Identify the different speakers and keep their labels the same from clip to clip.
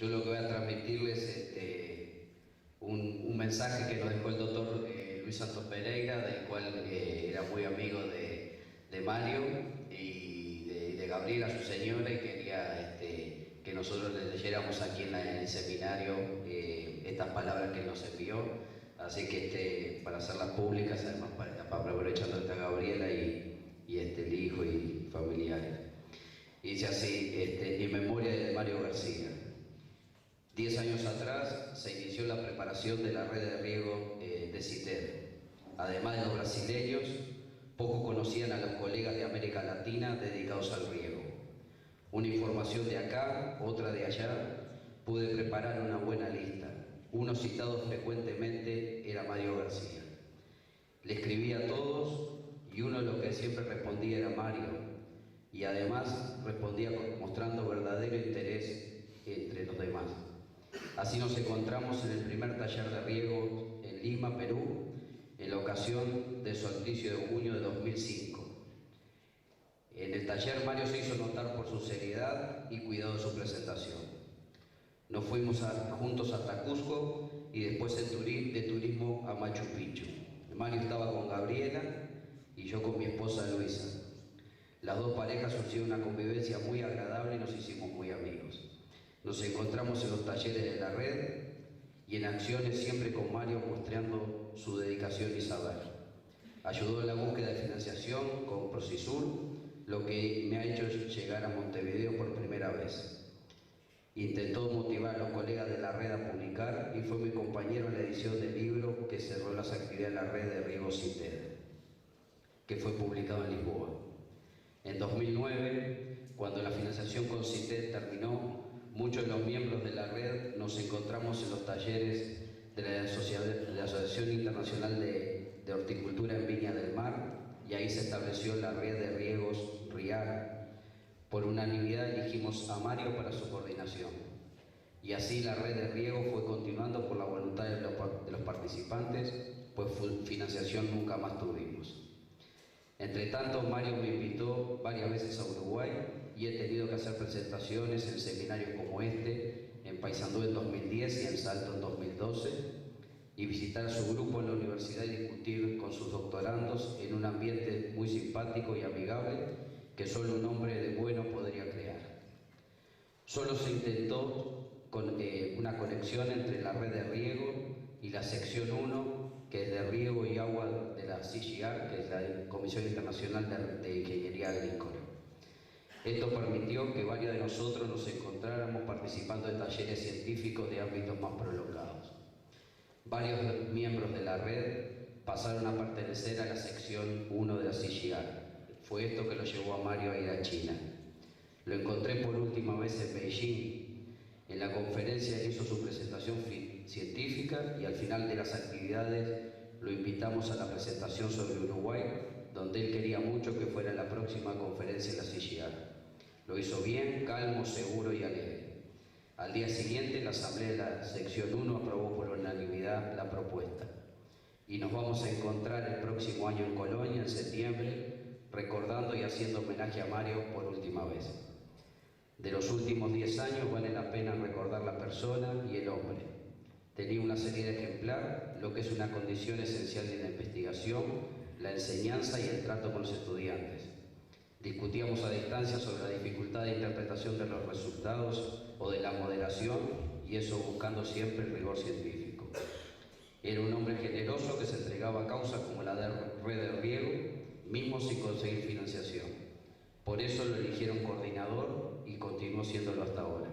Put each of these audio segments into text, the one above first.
Speaker 1: Yo lo que voy a transmitirles es un mensaje que nos dejó el doctor Luis Santos Pereira, del cual era muy amigo de Mario y de Gabriela, su señora, y quería que nosotros le leyéramos aquí en el seminario estas palabras que él nos envió. Así que para hacerlas públicas, además para aprovechando a Gabriela y el hijo y familiares. Y dice así, en memoria de Mario García. 10 años atrás se inició la preparación de la red de riego de CITED. Además de los brasileños, pocos conocían a los colegas de América Latina dedicados al riego. Una información de acá, otra de allá, pude preparar una buena lista. Uno citado frecuentemente era Mario García. Le escribía a todos y uno de los que siempre respondía era Mario, y además respondía mostrando verdadero interés entre los demás. Así nos encontramos en el primer taller de riego en Lima, Perú, en la ocasión de su solsticio de junio de 2005. En el taller Mario se hizo notar por su seriedad y cuidado de su presentación. Nos fuimos juntos hasta Cusco y después de turismo a Machu Picchu. Mario estaba con Gabriela y yo con mi esposa Luisa. Las dos parejas surgió una convivencia muy agradable y nos hicimos muy amigos. Nos encontramos en los talleres de la red y en acciones siempre con Mario mostrando su dedicación y saber. Ayudó en la búsqueda de financiación con Procisur, lo que me ha hecho llegar a Montevideo por primera vez. Intentó motivar a los colegas de la red a publicar y fue mi compañero en la edición del libro que cerró las actividades de la red de riego CITED, que fue publicado en Lisboa. En 2009, cuando la financiación con CITED terminó, muchos de los miembros de la red nos encontramos en los talleres de la Asociación Internacional de Horticultura en Viña del Mar, y ahí se estableció la red de riegos RIAR. Por unanimidad elegimos a Mario para su coordinación. Y así la red de riego fue continuando por la voluntad de los participantes, pues financiación nunca más tuvimos. Entre tanto, Mario me invitó varias veces a Uruguay y he tenido que hacer presentaciones en seminarios como en Paysandú en 2010 y en Salto en 2012, y visitar su grupo en la universidad y discutir con sus doctorandos en un ambiente muy simpático y amigable que solo un hombre de bueno podría crear. Solo se intentó una conexión entre la red de riego y la sección 1, que es de riego y agua de la CGIAR, que es la Comisión Internacional de Ingeniería Agrícola. Esto permitió que varios de nosotros nos encontráramos participando en talleres científicos de ámbitos más prolongados. Varios miembros de la red pasaron a pertenecer a la sección 1 de la CGIAR. Fue esto que lo llevó a Mario a ir a China. Lo encontré por última vez en Beijing. En la conferencia hizo su presentación científica y al final de las actividades lo invitamos a la presentación sobre Uruguay, donde él quería mucho que fuera la próxima conferencia de la CGIAR. Lo hizo bien, calmo, seguro y alegre. Al día siguiente, la asamblea de la sección 1 aprobó por unanimidad la propuesta. Y nos vamos a encontrar el próximo año en Colonia, en septiembre, recordando y haciendo homenaje a Mario por última vez. De los últimos 10 años vale la pena recordar la persona y el hombre. Tenía una seriedad ejemplar, lo que es una condición esencial de la investigación, la enseñanza y el trato con los estudiantes. Discutíamos a distancia sobre la dificultad de interpretación de los resultados o de la moderación, y eso buscando siempre el rigor científico. Era un hombre generoso que se entregaba a causas como la de red de riego, mismo sin conseguir financiación. Por eso lo eligieron coordinador y continuó siéndolo hasta ahora.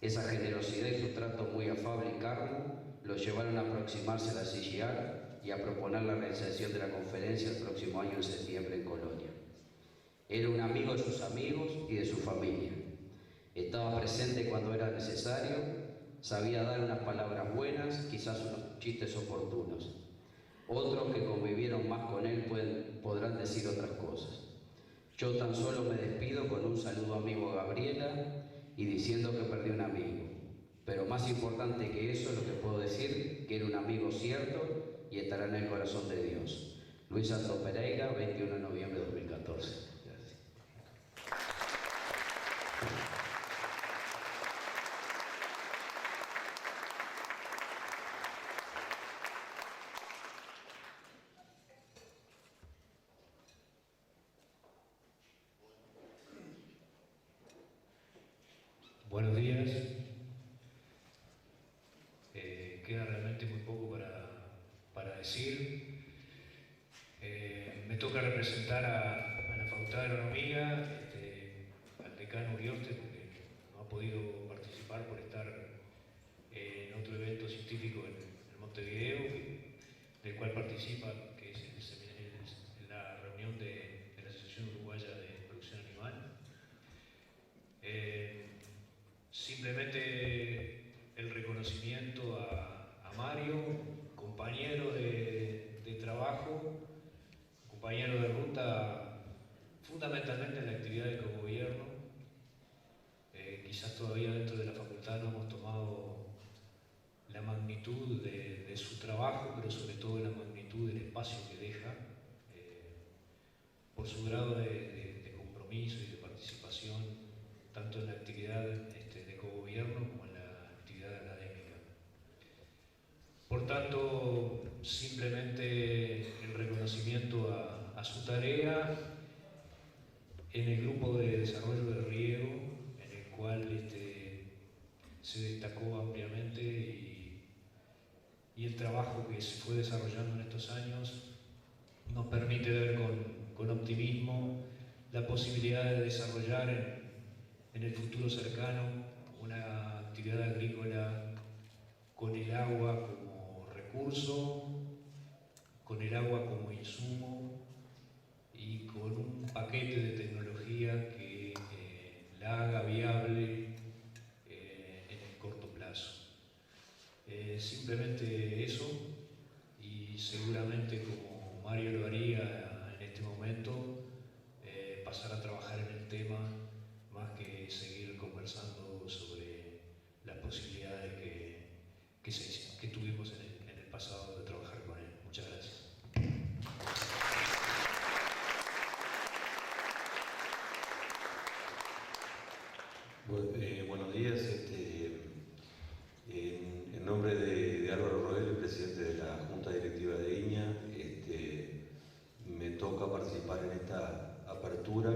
Speaker 1: Esa generosidad y su trato muy afable y carno lo llevaron a aproximarse a la CGIAR y a proponer la realización de la conferencia el próximo año en septiembre en Colonia. Era un amigo de sus amigos y de su familia. Estaba presente cuando era necesario, sabía dar unas palabras buenas, quizás unos chistes oportunos. Otros que convivieron más con él podrán decir otras cosas. Yo tan solo me despido con un saludo amigo a Gabriela y diciendo que perdí un amigo. Pero más importante que eso, lo que puedo decir, que era un amigo cierto y estará en el corazón de Dios. Luis Santos Pereira, 21 de noviembre de 2014. Gracias.
Speaker 2: 「Buenos días. Queda realmente muy poco para decir. Me toca representar a la Facultad de Agronomía, al decano Urioste, porque no ha podido participar por estar en otro evento científico en Montevideo, del cual participa, que es la reunión de la Asociación Uruguaya de Producción Animal. Simplemente el reconocimiento a Mario, compañero de trabajo, compañero de ruta, fundamentalmente en la actividad de cogobierno. Quizás todavía dentro de la facultad no hemos tomado la magnitud de su trabajo, pero sobre todo la magnitud del espacio que deja, por su grado de compromiso y de participación, tanto en la actividad de cogobierno como en la actividad académica. Por tanto, simplemente el reconocimiento a su tarea en el grupo de desarrollo de riego, en el cual se destacó ampliamente, y el trabajo que se fue desarrollando en estos años nos permite ver con optimismo la posibilidad de desarrollar en el futuro cercano una actividad agrícola con el agua como recurso, con el agua como insumo y con un paquete de tecnología que la haga viable en el corto plazo. Simplemente eso, y seguramente como Mario lo haría en este momento, pasar a trabajar en el tema más que seguir conversando sobre las posibilidades que tuvimos en el pasado de trabajar con él. Muchas gracias.
Speaker 3: Buenos días. En nombre de Álvaro Roel, el presidente de la Junta Directiva de INIA, me toca participar en esta apertura.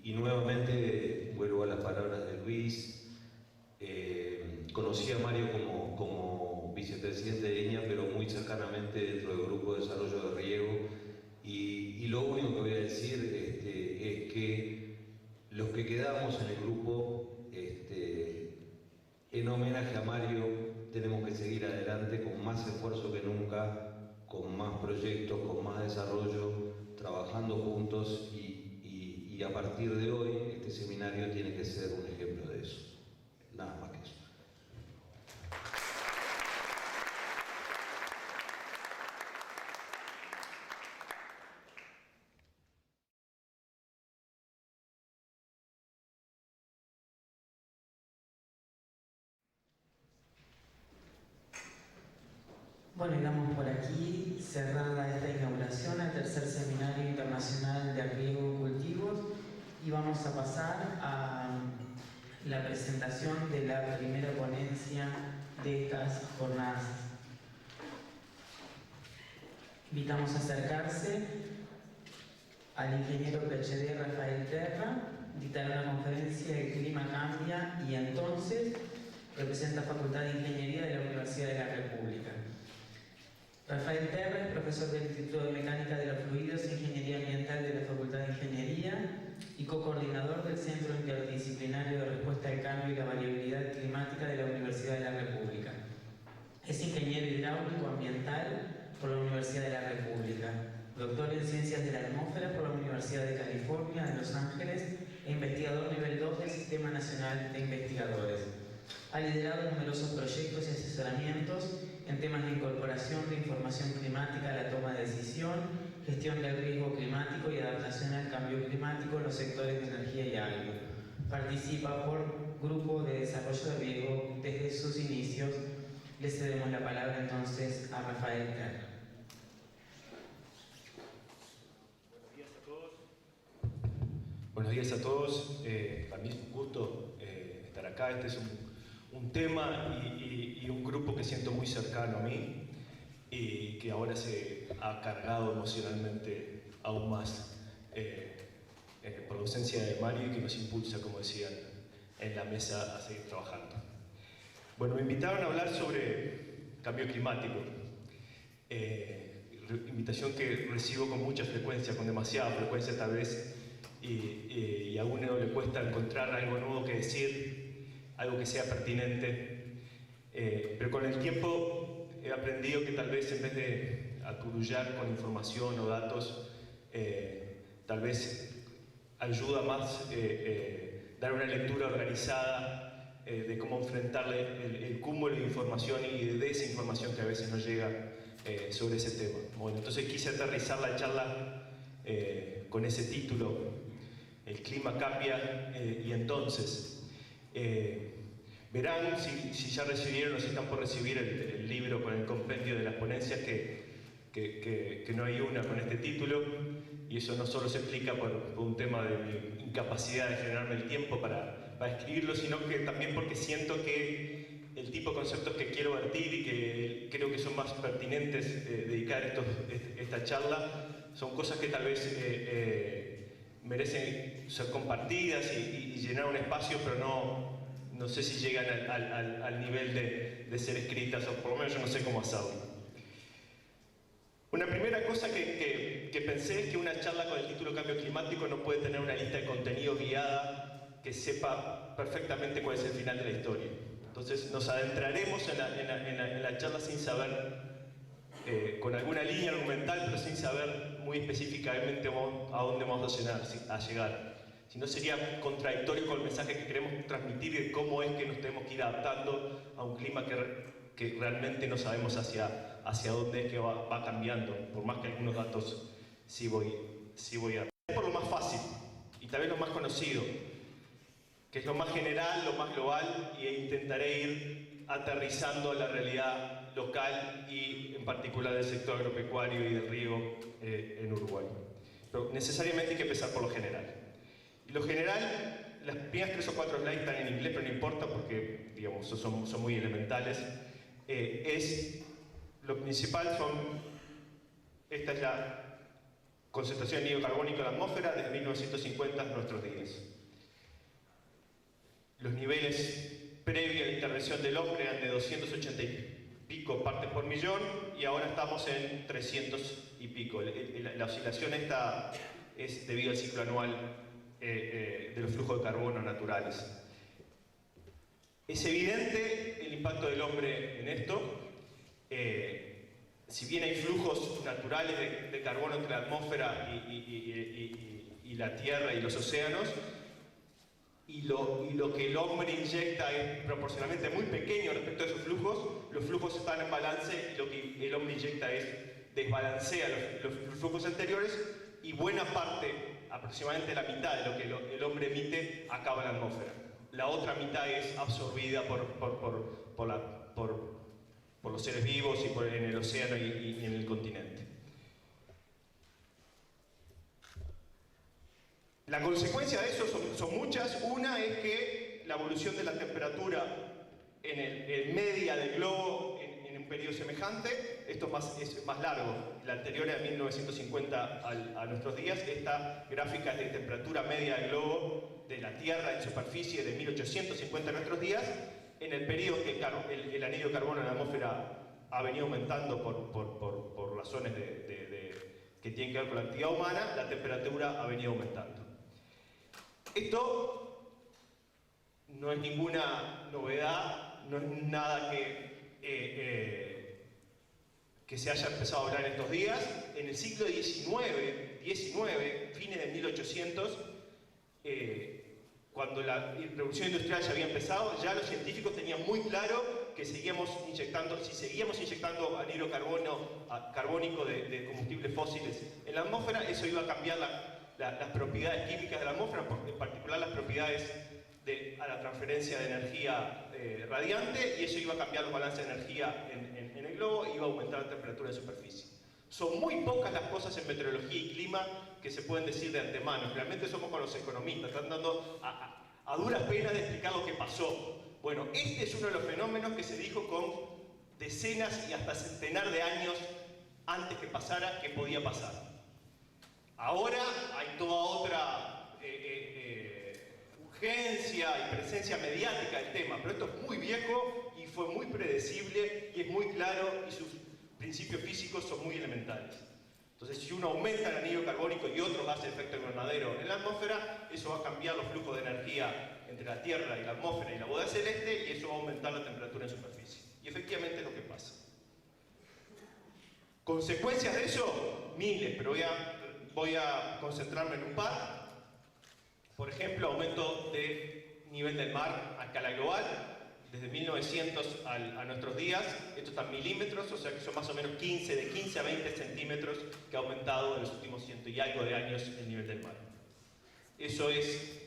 Speaker 3: Y nuevamente vuelvo a las palabras de Luis. Conocí a Mario como vicepresidente de INIA, pero muy cercanamente dentro del Grupo de Desarrollo de Riego. Y lo único que voy a decir es que los que quedamos en el grupo, en homenaje a Mario, tenemos que seguir adelante con más esfuerzo que nunca, con más proyectos, con más desarrollo, trabajando juntos, y a partir de hoy este seminario tiene que ser un ejemplo de eso. Nada más que eso.
Speaker 4: Bueno, y damos por aquí cerrada esta inauguración al tercer Seminario Internacional de Riego y Cultivos, y vamos a pasar a la presentación de la primera ponencia de estas jornadas. Invitamos a acercarse al ingeniero PhD Rafael Terra, dictará una conferencia El clima cambia y entonces, representa Facultad de Ingeniería de la Universidad de la República. Rafael Terra es profesor del Instituto de Mecánica de los Fluidos e Ingeniería Ambiental de la Facultad de Ingeniería y co-coordinador del Centro Interdisciplinario de Respuesta al Cambio y la Variabilidad Climática de la Universidad de la República. Es ingeniero hidráulico ambiental por la Universidad de la República, doctor en Ciencias de la Atmósfera por la Universidad de California de Los Ángeles e investigador nivel 2 del Sistema Nacional de Investigadores. Ha liderado numerosos proyectos y asesoramientos en temas de incorporación de información climática a la toma de decisión, gestión del riesgo climático y adaptación al cambio climático en los sectores de energía y agua. Participa por Grupo de Desarrollo de Riego desde sus inicios. Le cedemos la palabra entonces a Rafael Terra.
Speaker 5: Buenos días a todos. Para mí es un gusto estar acá. Este es un tema y un grupo que siento muy cercano a mí y que ahora se ha cargado emocionalmente aún más en por la ausencia de Mario y que nos impulsa, como decían, en la mesa a seguir trabajando. Bueno, me invitaron a hablar sobre cambio climático. Invitación que recibo con mucha frecuencia, con demasiada frecuencia tal vez, y a uno le cuesta encontrar algo nuevo que decir, algo que sea pertinente. Pero con el tiempo he aprendido que tal vez en vez de aturullar con información o datos, tal vez ayuda más dar una lectura organizada de cómo enfrentar el cúmulo de información y de desinformación que a veces nos llega sobre ese tema. Bueno, entonces quise aterrizar la charla con ese título, El clima cambia y entonces. Verán, si ya recibieron o si están por recibir el libro con el compendio de las ponencias, que no hay una con este título, y eso no solo se explica por un tema de mi incapacidad de generarme el tiempo para escribirlo, sino que también porque siento que el tipo de conceptos que quiero vertir y que creo que son más pertinentes dedicar esta charla, son cosas que tal vez merecen ser compartidas y llenar un espacio, pero no sé si llegan al nivel de ser escritas, o por lo menos yo no sé cómo hacerlo. Una primera cosa que pensé es que una charla con el título Cambio Climático no puede tener una lista de contenido guiada que sepa perfectamente cuál es el final de la historia. Entonces nos adentraremos en la charla sin saber, con alguna línea argumental, pero sin saber muy específicamente a dónde vamos a llegar. Si no, sería contradictorio con el mensaje que queremos transmitir de cómo es que nos tenemos que ir adaptando a un clima que realmente no sabemos hacia dónde es que va cambiando, por más que algunos datos sí voy a... Por lo más fácil, y tal vez lo más conocido, que es lo más general, lo más global, e intentaré ir aterrizando a la realidad local y en particular del sector agropecuario y del riego en Uruguay. Pero necesariamente hay que empezar por lo general. Y lo general, las primeras 3 o 4 slides están en inglés, pero no importa porque, digamos, son muy elementales. Lo principal esta es la concentración de anhídrido carbónico en la atmósfera desde 1950 a nuestros días. Los niveles previos a la intervención del hombre eran de 280 y pico partes por millón y ahora estamos en 300 y pico. La oscilación esta es debido al ciclo anual de los flujos de carbono naturales. Es evidente el impacto del hombre en esto. Si bien hay flujos naturales de carbono entre la atmósfera y la Tierra y los océanos, y lo que el hombre inyecta es proporcionalmente muy pequeño respecto a esos flujos, los flujos están en balance y lo que el hombre inyecta desbalancea los flujos anteriores y buena parte, aproximadamente la mitad de lo que el hombre emite, acaba en la atmósfera. La otra mitad es absorbida por los seres vivos y en el océano y en el continente. La consecuencia de eso son muchas. Una es que la evolución de la temperatura en media del globo en un periodo semejante, esto es más largo, la anterior era 1950 a nuestros días, esta gráfica es de temperatura media del globo de la Tierra en superficie de 1850 a nuestros días, en el periodo que el anhídrido de carbono en la atmósfera ha venido aumentando por razones que tienen que ver con la actividad humana, la temperatura ha venido aumentando. Esto no es ninguna novedad, no es nada que se haya empezado a hablar en estos días. En el siglo XIX, fines de 1800, cuando la revolución industrial ya había empezado, ya los científicos tenían muy claro que si seguíamos inyectando anhídrido carbónico de combustibles fósiles en la atmósfera, eso iba a cambiar las propiedades químicas de la atmósfera, en particular las propiedades a la transferencia de energía radiante, y eso iba a cambiar los balances de energía en el globo e iba a aumentar la temperatura de superficie. Son muy pocas las cosas en meteorología y clima que se pueden decir de antemano. Realmente somos con los economistas, están dando a duras penas de explicar lo que pasó. Bueno, este es uno de los fenómenos que se dijo con decenas y hasta centenar de años antes que pasara que podía pasar. Ahora hay toda otra urgencia y presencia mediática del tema, pero esto es muy viejo y fue muy predecible y es muy claro y sus principios físicos son muy elementales. Entonces, si uno aumenta el anhídrido carbónico y otros gases de efecto invernadero en la atmósfera, eso va a cambiar los flujos de energía entre la Tierra y la atmósfera y la bóveda celeste, y eso va a aumentar la temperatura en superficie. Y efectivamente es lo que pasa. Consecuencias de eso, miles, pero voy a concentrarme en un par. Por ejemplo, aumento de nivel del mar a escala global, desde 1900 a nuestros días. Esto está en milímetros, o sea que son más o menos de 15 a 20 centímetros que ha aumentado en los últimos 100 y algo de años el nivel del mar. Eso es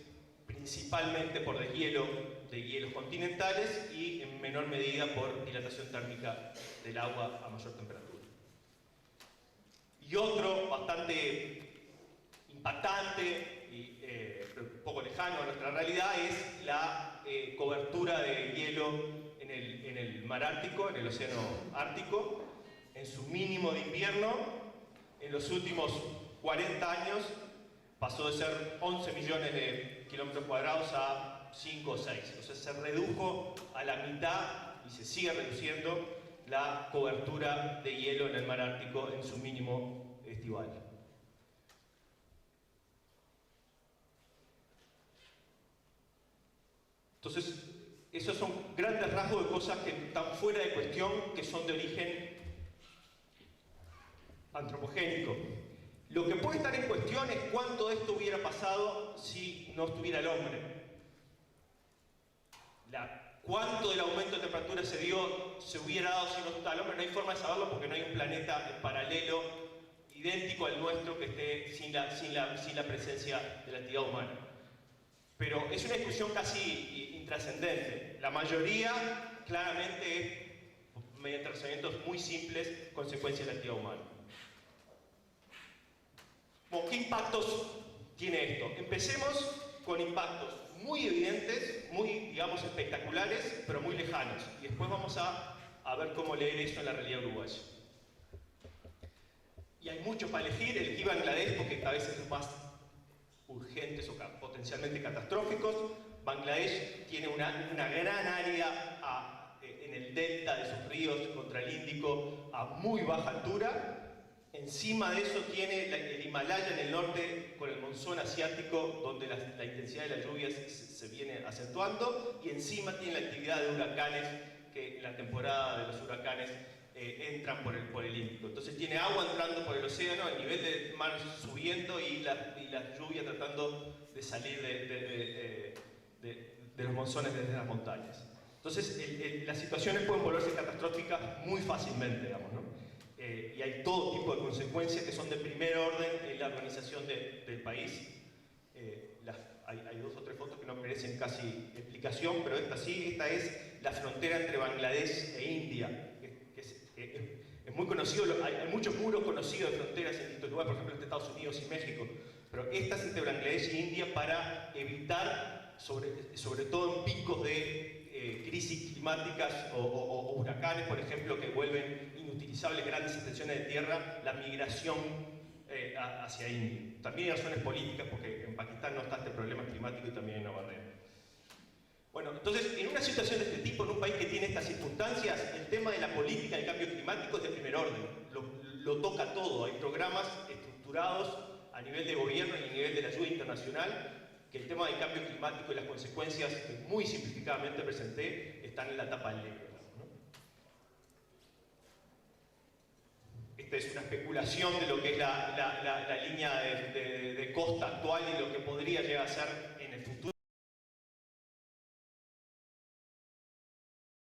Speaker 5: principalmente por deshielo de hielos continentales y en menor medida por dilatación térmica del agua a mayor temperatura. Y otro bastante impactante y un poco lejano a nuestra realidad es la cobertura de hielo en el mar Ártico, en el océano Ártico, en su mínimo de invierno. En los últimos 40 años pasó de ser 11 millones de kilómetros cuadrados a 5 o 6. O sea, se redujo a la mitad y se sigue reduciendo la cobertura de hielo en el mar Ártico en su mínimo estival. Entonces, esos son grandes rasgos de cosas que están fuera de cuestión, que son de origen antropogénico. Lo que puede estar en cuestión es cuánto de esto hubiera pasado si no estuviera el hombre. Cuánto del aumento de temperatura se hubiera dado si no está el hombre. No hay forma de saberlo porque no hay un planeta en paralelo idéntico al nuestro que esté sin la presencia de la actividad humana. Pero es una discusión casi intrascendente. La mayoría claramente es, mediante razonamientos muy simples, consecuencia de la actividad humana. Bueno, ¿qué impactos tiene esto? Empecemos con impactos muy evidentes, muy, digamos, espectaculares, pero muy lejanos. Y después vamos a ver cómo leer eso en la realidad uruguaya. Y hay muchos para elegir. Elegí Bangladesh porque a veces es más urgentes o potencialmente catastróficos. Bangladesh tiene una gran área en el delta de sus ríos contra el Índico a muy baja altura. Encima de eso tiene el Himalaya en el norte con el monzón asiático, donde la intensidad de las lluvias se viene acentuando, y encima tiene la actividad de huracanes, que en la temporada de los huracanes entran por el Índico. Entonces tiene agua entrando por el océano, el nivel del mar subiendo y la lluvia tratando de salir de los monzones desde las montañas. Entonces las situaciones pueden volverse catastróficas muy fácilmente, digamos, ¿no? Y hay todo tipo de consecuencias que son de primer orden en la organización del país. Hay 2 o 3 fotos que no merecen casi explicación, pero esta sí. Esta es la frontera entre Bangladesh e India, que es muy conocido. Hay muchos muros conocidos de fronteras en distintos lugares, por ejemplo entre Estados Unidos y México, pero esta es entre Bangladesh e India para evitar, sobre todo en picos de crisis climáticas o huracanes, por ejemplo, que vuelven inutilizables grandes extensiones de tierra, la migración hacia India. También hay razones políticas, porque en Pakistán no está este problema climático y también hay una barrera. Bueno, entonces, en una situación de este tipo, en un país que tiene estas circunstancias, el tema de la política del cambio climático es de primer orden. Lo toca todo. Hay programas estructurados a nivel de gobierno y a nivel de la ayuda internacional, que el tema del cambio climático y las consecuencias que muy simplificadamente presenté están en la tapa del libro, ¿no? Esta es una especulación de lo que es la línea de costa actual y lo que podría llegar a ser